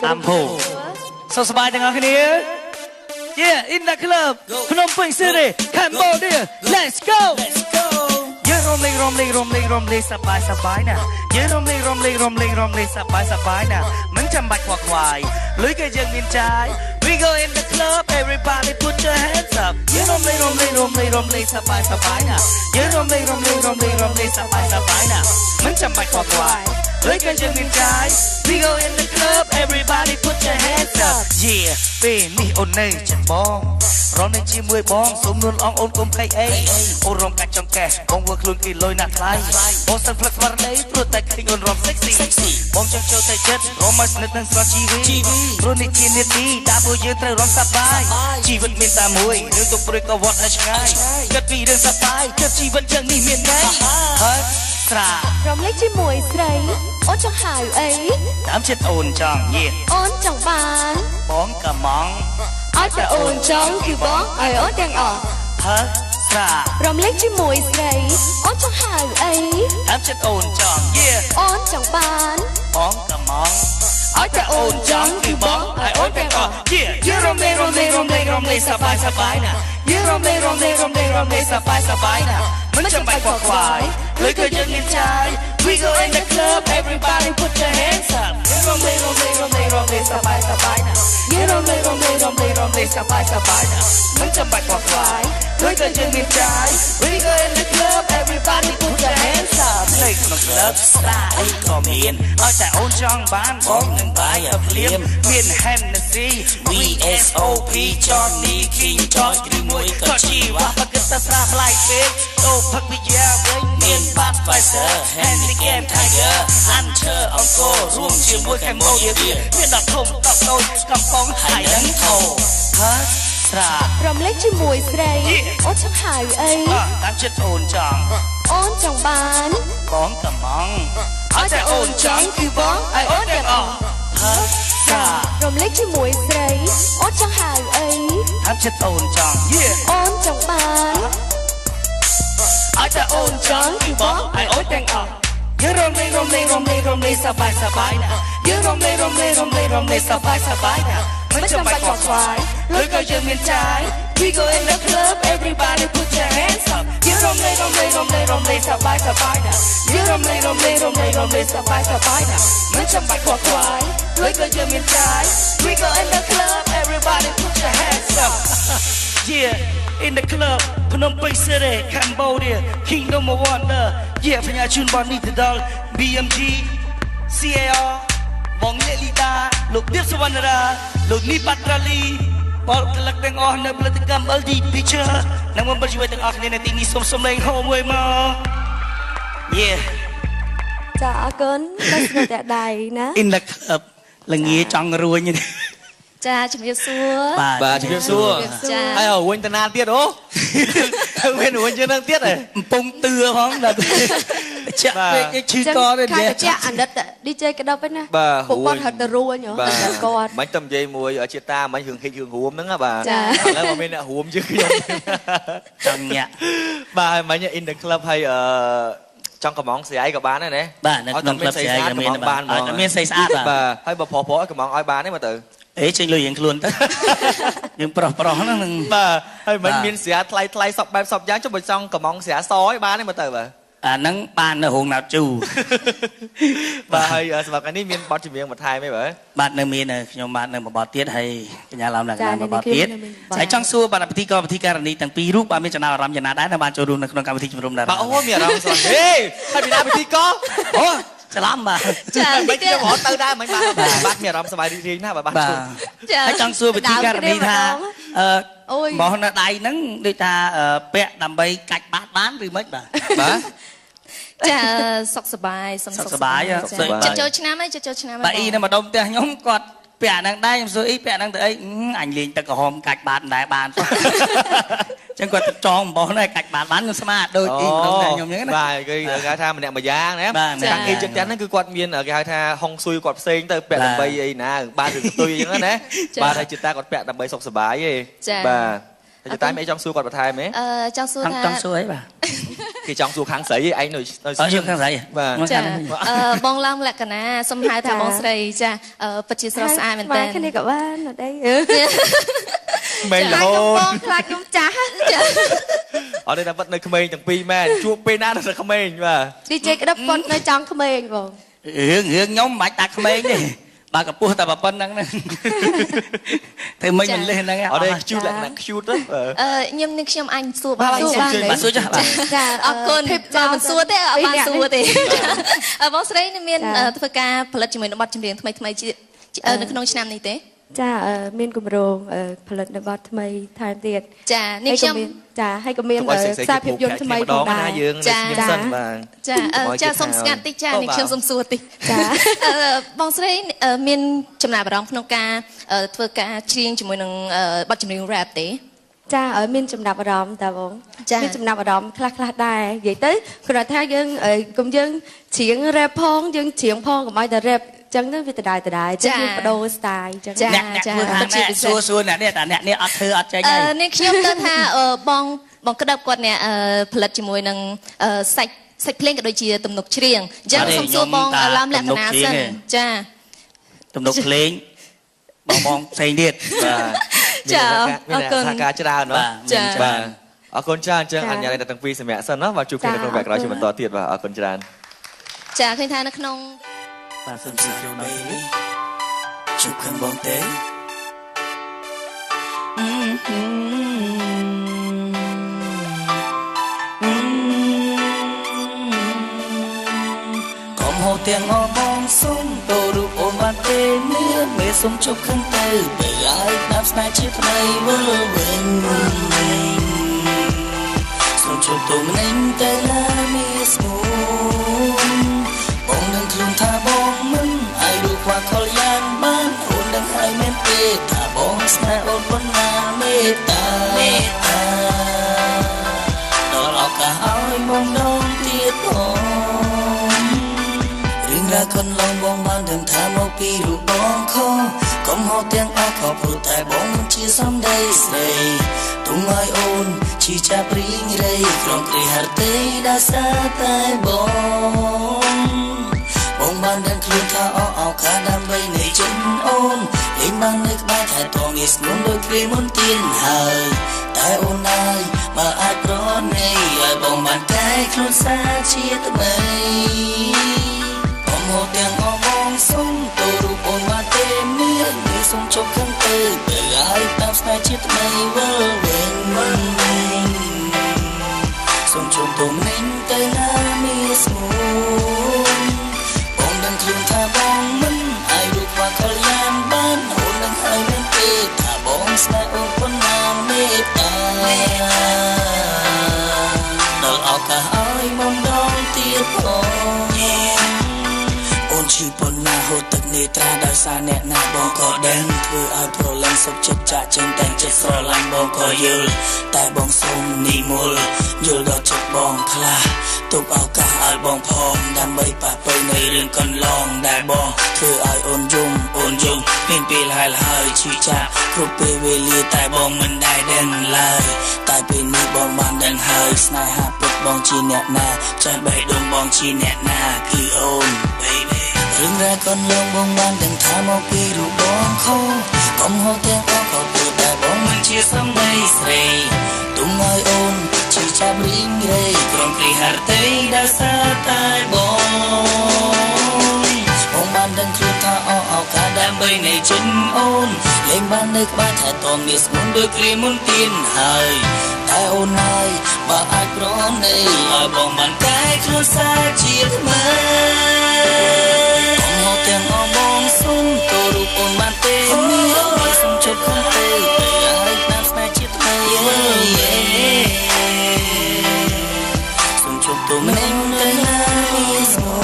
Ampo. So somebody denganគ្នា Yeah, in the club. Phnom Penh City, Cambodia. Let's go. Yeah, rom lê sắp bài nè. Yeah, rom lê sắp bài nè. Mình chăm bạch hoặc hoài, lưới cây dương miền trái. We go in the club, everybody put your hands up. Yeah, rom lê sắp bài nè. Yeah, rom lê sắp bài nè. Mình chăm bạch hoặc hoài, lưới cây dương miền trái. We go in the club, everybody put your hands up. Yeah, về mi ôn này chẳng bong. Rong này chỉ mười bong, súng luôn ong ôn cùng cây ấy. Ô rong cạch trong kè, bong vừa luôn kỳ lôi nạt lái. Bong sân flex vào đấy, pro tay kinh ôn rong sexy. Bong trong show tay chất, rong mà snit nâng xoa chi vi. Pro này chi nít đi, đã bồi dưỡng trời rong sắp bài. Chỉ vẫn miền ta mùi, liên tục break có vọt ở ngay. Cất vì đường sắp bài, cất chỉ vẫn chẳng đi miền ngay. Hết, sra. Rong lấy chi mùi srei, ôn trong hào ấy. Đám chết ồn chong, yeah. Ôn trong bàn. Bong cả mong. Ôi trời ồn trong kêu bóng, ôi ôn đang ở. Hết, sra. Rong lấy chi mùi srei, ôn trong hào ấy. Đám chết ồn chong, yeah. Ôn trong bàn. Bong cả mong. Ôi trời ồn trong kêu bóng, ôi ôn đang ở. Yeah, yeah, rom lê sắp bài nè. Yeah, rom lê sắp bài nè. Mình chẳng bạch hoặc hoài, lưới cười chân nghiêng trái. We go in the club, everybody put your hands up. Yeah, rom lê sắp bài nè. Yeah, rom lê sắp bài nè. Mình chẳng bạch hoặc hoài, lưới cười chân nghiêng trái. We go in the club, everybody put your hands up. Lâyក្នុង club style ក៏មានឲ្យតែអូនចង់បានបងនឹងបាយឲ្យភ្លាមមាន Hennessy VSOP Johnny King George ឬមួយក៏ជីវ៉ាបើគិតតែស្រាប្លែកពេកអូផឹកវិយាវិញមាន Budweiser Heineken Tiger Anchor Encore រួមជាមួយ Cambodia មានដល់ធំដល់តូចកំប៉ុងហើយនឹងធំហើយស្រា រំលែកជាមួយស្រីអូនចង់ហៅអី តាមចិត្តអូនចង់ អូនចង់បាន បងកំងឲ្យតែអូនចង់គឺបងឲ្យអូនទាំងអស់ហើយស្រា រំលែកជាមួយស្រីអូនចង់ហៅអី តាមចិត្តអូនចង់ អូនចង់បាន ឲ្យតែអូនចង់គឺបងឲ្យអូនទាំងអស់យើងរំលែកសប្បាយណាយើងរំលែកសប្បាយណាមិនចាំបាច់ខ្វល់ខ្វាយលុយក៏យើងមានចាយ We go in the club everybody put your hands up យើងរំលែកសប្បាយណាយើងរំលែកសប្បាយណាមិនចាំបាច់ខ្វល់ខ្វាយលុយក៏យើងមានចាយ We go in the club everybody put your hands up Yeah in the club Phnom Penh City Cambodia King number 1 Yeah បញ្ញាជូនបងនេះទៅដល់ BMG CAR បងលេលីតាលោកទៀបសវណ្ណរាលោកនីប៉ាត្រាលីបងកលឹកទាំងអស់នៅផលិតកម្ម LD Picture និងបងប្អូនទាំងអស់គ្នានៅទីនេះសូមលេងហូមួយមក Yeah ចាអរគុណតែស្គាល់តែដៃណា In the club ល្ងាចង់រួញនេះចាជំរាបសួរ បាទជំរាបសួរហើយវិញតាណាទៀតអូវិញជឿនឹងទៀតហ៎កំពុងទឿផងដល់ចាក់ពេកឈឺកទេខាងចាក់អាណិត DJ ក្តឹបហ្នឹងណាពួកគាត់ហត់ទៅរួញហ៎គាត់មិនទៅនិយាយមួយជាតាមិនរឿងហិចរឿងរួមហ្នឹងបាទឥឡូវមកមានអ្នករួមជាងខ្ញុំចង់ញាក់បាទមិញ in the club ហើយចង់កំងស្រីក៏បានដែរណាបាទនៅក្នុង club ស្រីក៏មានបានមានស្រីស្អាតបាទហើយបើប្រុសឲ្យកំងឲ្យបានទេមើលទៅអេចេញលុយរៀងខ្លួនទៅយើងប្រុសហ្នឹងនឹងបាទហើយមិនមានស្រាថ្លៃសពបែបសពយ៉ាងចុះបើចង់កំងស្រាសឲ្យបានទេមើលទៅបាទអាហ្នឹងបាននៅរោងណាត់ជូបាទហើយសម្រាប់កាលនេះមានបទចម្រៀងបន្ថែមទេបាទនៅមានខ្ញុំបាននៅមួយបទទៀតហើយបញ្ញាឡំឡើងមួយបទទៀតហើយចង់សួរបាទពិធីការនីទាំងពីររូបបាទមានចំណាប់អារម្មណ៍យ៉ាងណាដែរបានចូលរួមនៅក្នុងកម្មវិធីជំរុំដែរបាទអូមានអារម្មណ៍ស្រស់ហេហើយពីណាពិធីកអូច្រឡំបាទចាមិនខ្ញុំរត់ទៅដែរមិនបាទមានអារម្មណ៍សប្បាយរីករាយណាស់បាទជួបហើយចង់សួរពិធីការនីថាមកនៅដៃហ្នឹងដូចថាពាក់ដើម្បីកាច់បាតបានឬមិនបាទចាសុខសប្បាយសុខសប្បាយចិត្តចូលឆ្នាំហើយចិត្តចូលឆ្នាំបាទអ៊ីនៅម្ដុំផ្ទះខ្ញុំគាត់ពាក់ហ្នឹងដែរខ្ញុំសួរអ៊ីពាក់ហ្នឹងទៅអីអញលេងទឹកក្រហមកាច់បាតដែរបានចឹងគាត់ចងបងដែរកាច់បាតបានខ្ញុំស្មារតីដូចអ៊ីម្ដុំផ្ទះខ្ញុំចឹងណាបាទគេហៅថាម្នាក់មួយយ៉ាងណាខាងអ៊ីចឹងហ្នឹងគឺគាត់មានគេហៅថាហុងស៊ុយគាត់ផ្សេងទៅពាក់ដើម្បីអីណាបានឬទុយចឹងណាបាទហើយចិត្តតាគាត់ពាក់ដើម្បីសុខសប្បាយទេបាទតែចិត្តតាមានអីចង់សួរគាត់បន្ថែមទេចង់សួរថាចង់សួរអីបាទ គេចង់សួរខាងស្រីឯងនៅស្ងៀមខាងស្រីបាទចាបងឡំលក្ខណៈសំហៅថាបងស្រីចាពិតជាស្រស់ស្អាតមែនតើគ្នាក៏បានអត់អីមេរហូតបងខ្លាចខ្ញុំចាស់ចាអត់ទេតែពិតនៅក្មេងទាំងពីរមែនជួបពេលណានៅក្មេងបាទ DJ ក្តឹបគាត់នៅចង់ក្មេងបងរឿងខ្ញុំមិនបាច់ដាក់ក្មេងទេបើកពោះតែប៉ុណ្្នឹងធ្វើមិនលេះហ្នឹងអត់ទេខ្ជូតលក្ខណៈខ្ជូតទៅខ្ញុំនឹងខ្ញុំអញសួរបានសួរចាចាអរគុណចាមិនសួរទេអត់បានសួរទេបងស្រីមានធ្វើការផលិតជាមួយនឹងបទចម្រៀងថ្មីជានៅក្នុងឆ្នាំនេះទេចាមានគម្រោងផលិតនៅបទថ្មីថែមទៀតចានេះខ្ញុំចាហើយក៏មានខ្សែភាពយន្តថ្មីផងដែរចាចាសូមស្ងាត់តិចចានេះខ្ញុំសូមសួរតិចចាបងស្រីមានចំណាប់អារម្មណ៍ក្នុងការធ្វើការច្រៀងជាមួយនឹងបទចម្រៀង rap ទេចាមានចំណាប់អារម្មណ៍តាបងមានចំណាប់អារម្មណ៍ខ្លះដែរនិយាយទៅគ្រាន់ថាយើងកុំយើងច្រៀង rap ផងយើងច្រៀងផងកុំឲ្យតែ rapចឹងទៅវាដដែលចឹងបដូរ style ចឹងចាសួរអ្នកនេះតែអ្នកនេះអត់ធ្វើអត់ចេញទេនេះខ្ញុំទៅថាបងក្តឹបគាត់អ្នកផលិតជាមួយនឹងសាច់ភ្លេងក៏ដូចជាទំនុកច្រៀងអញ្ចឹងសូមសួរបងឡំលក្ខណៈសិនចាទំនុកភ្លេងបងផ្សេងទៀតបាទចាអរគុណមានការច្រើនเนาะចាបាទអរគុណច្រើនអញ្ចឹងអញ្ញាតទាំងពីរសម្រាប់សិនเนาะបាទជួបគ្នានៅក្នុងវគ្គក្រោយជាបន្តទៀតបាទអរគុណច្រើនចាឃើញថានៅក្នុងបាទសូមជម្រាបលាជួបគ្នាបងទេហូតទាំងអបងសុំតូរូបអូនបានទេមានមេសុំជប់ខឹងទៅពេលឲ្យដាប់ស្នេហ៍ជាថ្មីវិលវិញសុំជប់ទៅម្នាក់តែឡាមានស្មូបងនឹងខ្លួនថាបងមិនឲ្យរូបខ្វះខលយ៉ាងបានអូននឹងឲ្យមែនទេថាបងស្នេហ៍អូនប៉ុណ្ណាមេត្តាដល់ឱកាសឲ្យបងដងទៀតបងតែកូនឡងបងបានដឹងថាមកពីរូបបងខំកុំហៅទាំងអស់ខព្រោះតែបងជាសំដីស្រីទុំឲ្យអូនជាចាប់រីងរៃក្រុមគ្រាហរទេដែលសារតែបងបានដឹងខ្លួនថាអោខាដើម្បីនៃចិនអូនលេងបាននៅក្បែរតែតងនេះស្ងួនដូចគ្រាមុនទៀនហើយតែអូនណាយបើអាចប្រណីឲ្យបងបានកែខ្លួនសាជាថ្មីហូតទាំងអបងសុំតូរូបអូនមកទេមានសុំជប់ខឹងទៅពេលឲ្យតាមស្នេហ៍ជាថ្មីវិលវិញសុំជប់ទៅមិញទៅណាមានស្មូនបងដឹងខ្លួនថាបងមិនឲ្យរូបខ្វះខលយ៉ាងបានអូននឹងឲ្យមែនទេថាបងស្នេហ៍អូនប៉ុណ្ណាមេត្តាដល់ឱកាសឲ្យមកដងទៀតអូនឈឺប៉ុណ្ណាហូតទឹកនេត្រាដោយសារអ្នកណាបងក៏ដឹងធ្វើឲ្យប្រលឹងសុខចិត្តចាក់ចេញតែចិត្តស្រឡាញ់បងក៏យល់តែបងសូមនិមលយល់ដល់ចិត្តបងខ្លះទុកឱកាសឲ្យបងផងដើម្បីប៉ះពេញនៅរឿងកន្លងដែលបងធ្វើឲ្យអូនយំមានពេលហើយឈឺចាក់គ្រប់ពេលវេលាតែបងមិនដែលដឹងឡើយតែពេលនេះបងបានដឹងហើយស្នេហាពិតបងជាអ្នកណាចាស់បេះដូងបងជាអ្នកណាគឺអូន baby រឿងរ៉ាវកូនឡងបងបានដឹងថាមកពីរូបបងខំកុំហូតទាំងអស់ក៏ព្រោះតែបងមិនជាសំដីស្រីទុំឲ្យអូនជាចាប់រីងរៃក្រុមគ្រាហរទេដែលសារតែបងបានដឹងខ្លួនថាឱកាសដើម្បីនៃចិនអូនលេងបាននៅក្បែរថែទាំមានស្មូនដូចគ្រាមុនទៀនហើយតែអូនណាយបើអាចប្រណីឲ្យបងបានកែខ្លួនសាជាថ្មីមកទាំងអបងសុំតូរូបអូនបានទេមានសុំជប់ខ្លួនទេឲ្យតាមស្នេហ៍ជាថ្មីសុំជប់ទៅមិនទៅណាស្មូ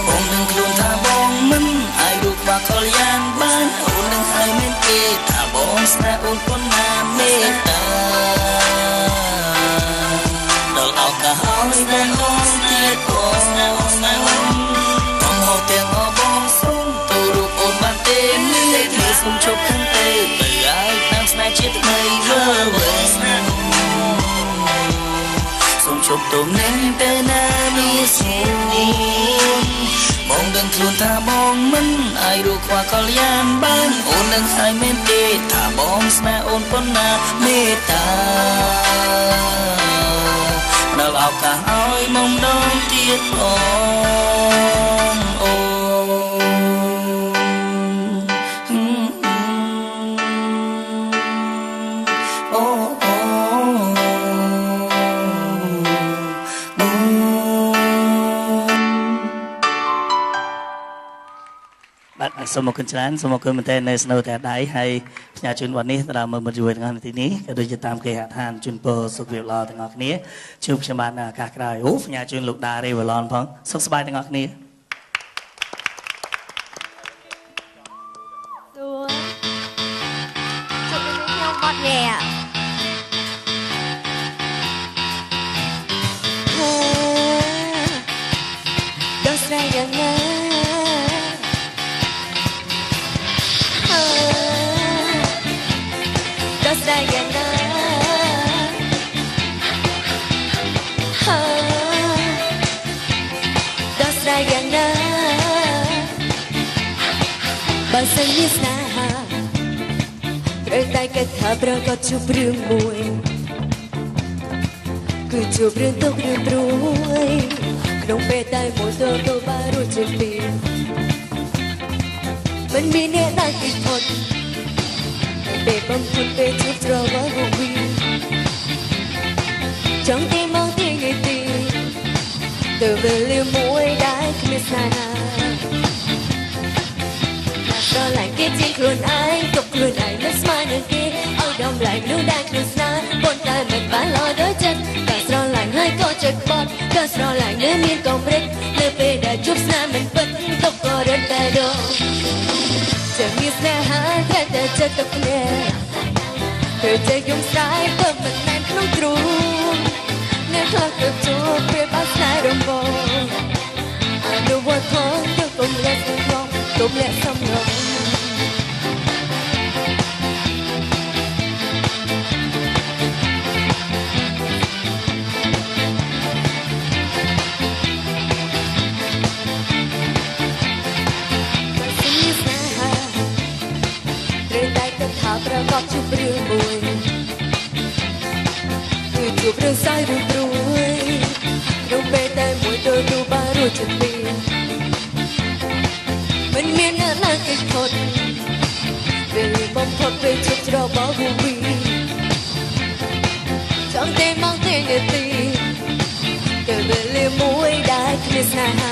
បងនឹងខ្លួនថាបងមិនឲ្យរូបបាក់ខលយ៉ាងបានអូននឹងឲ្យមែនទេថាបងស្នេហ៍អូនប៉ុណ្ណាមេត្តាដល់ឱកាសឲ្យបងទៀតបងហូតទាំងអបងសុំតូរូបអូនបានទេមានសុំជប់ខឹងទេទៅឲ្យតាមស្នេហ៍ជាថ្មីវិលវិញស มแน่แต่นามีสูงมองดังคลุนถ้ามองมันไอรู้ว่าก็ยานบ้านโอนดังไอเมนเดถ้ามองสนาโอนปนนาเมตตาเราเอากะเอามองดองเตียดอ่อนโอสมคุณฉะนั้นสมคุณมันแต่ในสโนว์แต่ได้ให้พญาจุนวันนี้เรามาบรรจุในงานที่นี้ก็โดยจะตามเกหทานจุนโปสุขเวียรอทั้งออกนี้ชุบชมานากากรายโอ้พญาจุนลูกดาเรวลอนพ้องสุขสบายทั้งออกนี้ตัวจุดเป็นเที่ยวบอดแย่ดสไรยังไงได้ยังไงดัสได้ยังไงบางสิ่งมีสนาหาเรื่องใดก็ถ้าเราก็จูบเรื่องมวยคือจูบเรื่องตกเรื่องรวยขนมเปได้หมดตัวก็บารู้จักปีมันมีเนี่ยน่าติดทนเด็กบางคนไปชุบรอว่าบุวีจังตีมองตีไงตีเติมเลือมวยได้คือไม่สนาตอนหลังกินจริงครูนไอตกครูนไอไม่สมาร์ทกี้เอาดมไหลรู้ได้คือสนาบนตามันบ้านรอโดยจัดการสอนหลังให้ก็จัดบอดการสอนหลังเนื้อมีนกองเร็ดเลือไปได้จุบสนามันเปิดตกก็เดินแต่โดจะมีสนาหาแต่จะตกเนี่ยเธอจะยุ่งสายเติมมันแน่นขนมตรูเนื้อคลอดกับจูบเปรียบเอาสายดมโบดูว่าท้องเดี๋ยวกลมและสมองกลมและสมองประกอบชุบเรื่องมวยคือจูบเรื่องสายเรื่องรวยดูเปแต่มวยโดยดูบารู้จักปีมันเมียน่ารักอีกคนเป็นบอมพดเป็นชุบเราบอกหูวีจังเตมองเตเนตีเกิดเป็นเรื่องมวยได้คือสนา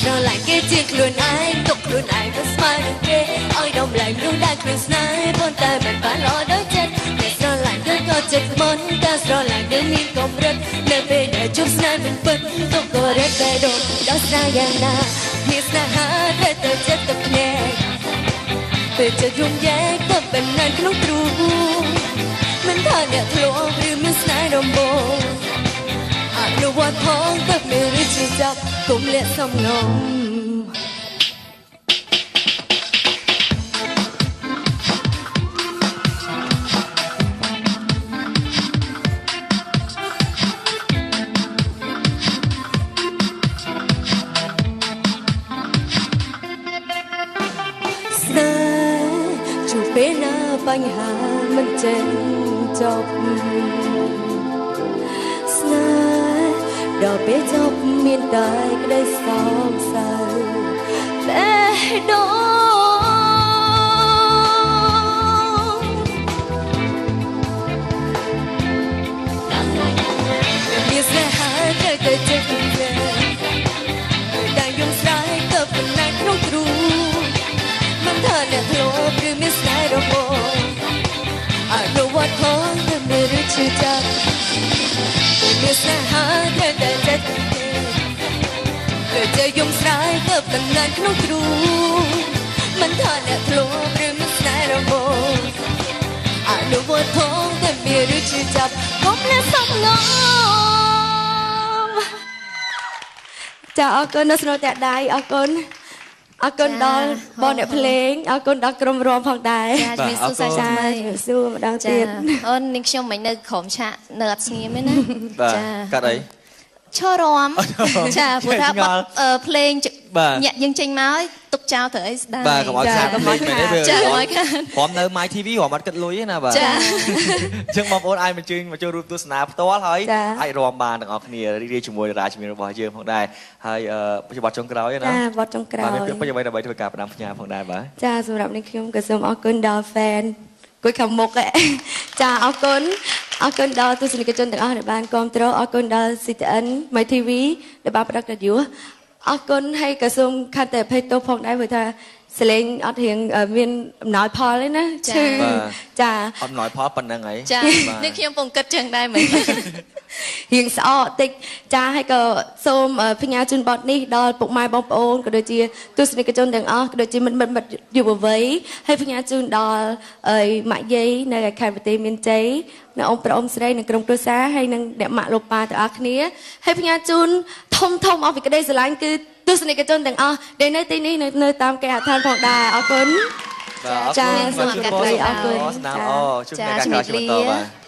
นอนหลังเกจิกลุ่นไอตกลุ่นไอก็สมาร์ทเกอ้อยดมไหลรู้ได้คริสไนบนตามันบ้านรอโดยเจ็ดแต่นอนหลังก็เจ็ดมนแต่นอนหลังเดินมีกลมรัดเลือไปได้จุบสนายมันเปิดตกก็เร็ดไปโดนดอกสนายยังนาพิสนาหาแต่เจ็ดตกแน่เพื่อจะยุ่งแย่ก็เป็นนั่นขนมตรูมันท่าเนี่ยทะเลาะหรือมันสนายดมโบรู้ว่าท้องก็ไม่รู้จะจับกุมเละสมลมสายจูบเป็นหน้าปัญหามันเจ็บจบดอกเบี้ยจบมีนตายก็ได้สองสายแต่ดอกมีสายหาเกิดเจ็บเลยแต่ยุ่งสายก็เป็นนายขนมตรูมันท่าเนี่ยทะเลาะหรือมีสายดอกโบรู้ว่าท้องแต่ไม่รู้ชื่อจักมีสหาแต่จะเกิดจะยุ่งสายก็เป็นงานขนมตรูมันท่าเนี่ยทะเลาะหรือมีสายดอกโบรู้ว่าท้องแต่ไม่รู้ชื่อจับก้มและสมลมจะเอาเกินนัสโนแต่ได้เอาเกิน អរគុណដល់បងអ្នកភ្លេងអរគុណដល់ក្រុមរាំផងដែរ ចាជំរាបសួរសាច់ថ្មី ជំរាបសួរម្ដង ចា ទៀត អូននាងខ្ញុំមិននៅក្រុមឆាកនៅអត់ស្ងៀមទេណា បាទកាត់អី ឈររំចាព្រោះថាបတ်ភ្លេង បាទ ញាក់យើងចេញមកហើយទុកចោលត្រូវអីស្ដាយ បាទកុំឲ្យខាតភ្លេងមែនទេ ចាកុំឲ្យខាត ព្រមនៅ My TV រំអត់គិតលុយទេណាបាទ ចា អញ្ចឹងបងប្អូនអាចមកជើញមកចូលរួមទស្សនាផ្ទាល់ហើយ ចា អាចរាំបានទាំងអស់គ្នារីករាយជាមួយតារាជំនាញរបស់យើងផងដែរហើយបច្ចុប្បន្នចុងក្រោយណា ចាវត្តចុងក្រោ បាទ យ មានពាក្យពេចន៍អ្វីដើម្បីធ្វើការផ្ដាំផ្ញើផងដែរបាទ ចាសម្រាប់នេះខ្ញុំក៏សូមអរគុណដល់ fan គួយខាងមុខឯ ចាអរគុណដល់ទស្សនិកជនទាំងអស់ដែលបានគាំទ្រអរគុណដល់ CTN My TV ដែលបានផ្ដល់កិត្តិយសអរគុណហើយក៏សូមខន្តីអភ័យទោសផងដែរព្រោះថាសលេងអត់រៀងមានអំណោយផលទេណាឈឺចា អត់ណយផលប៉ុណ្្នឹងហើយ ចានេះខ្ញុំពងគិតចឹងដែរមែន រៀងស្អកតិចចាហើយក៏សូមផ្ញើជូនបទនេះដល់ពុកម៉ែបងប្អូនក៏ដូចជាទស្សនិកជនទាំងអស់ក៏ដូចជាមិត្តយុវវ័យហើយផ្ញើជូនដល់ម៉ាក់យាយនៅខេត្តបន្ទាយមានជ័យនៅអង្គប្រុសអ៊ំស្រីនិងក្រុមគ្រួសារហើយនិងអ្នកម៉ាក់លោកប៉ាទាំងអស់គ្នាហើយផ្ញើជូនធំអស់ពីក្តីស្រឡាញ់គឺទស្សនិកជនទាំងអស់ដែលនៅទីនេះនៅតាមគេហដ្ឋានផងដែរអរគុណ បាទអរគុណ ចាសូម ជូន កាត់ ពរ អរគុណ ស្នាមអូជួបគ្នាការក្រោយជាបន្តបាទ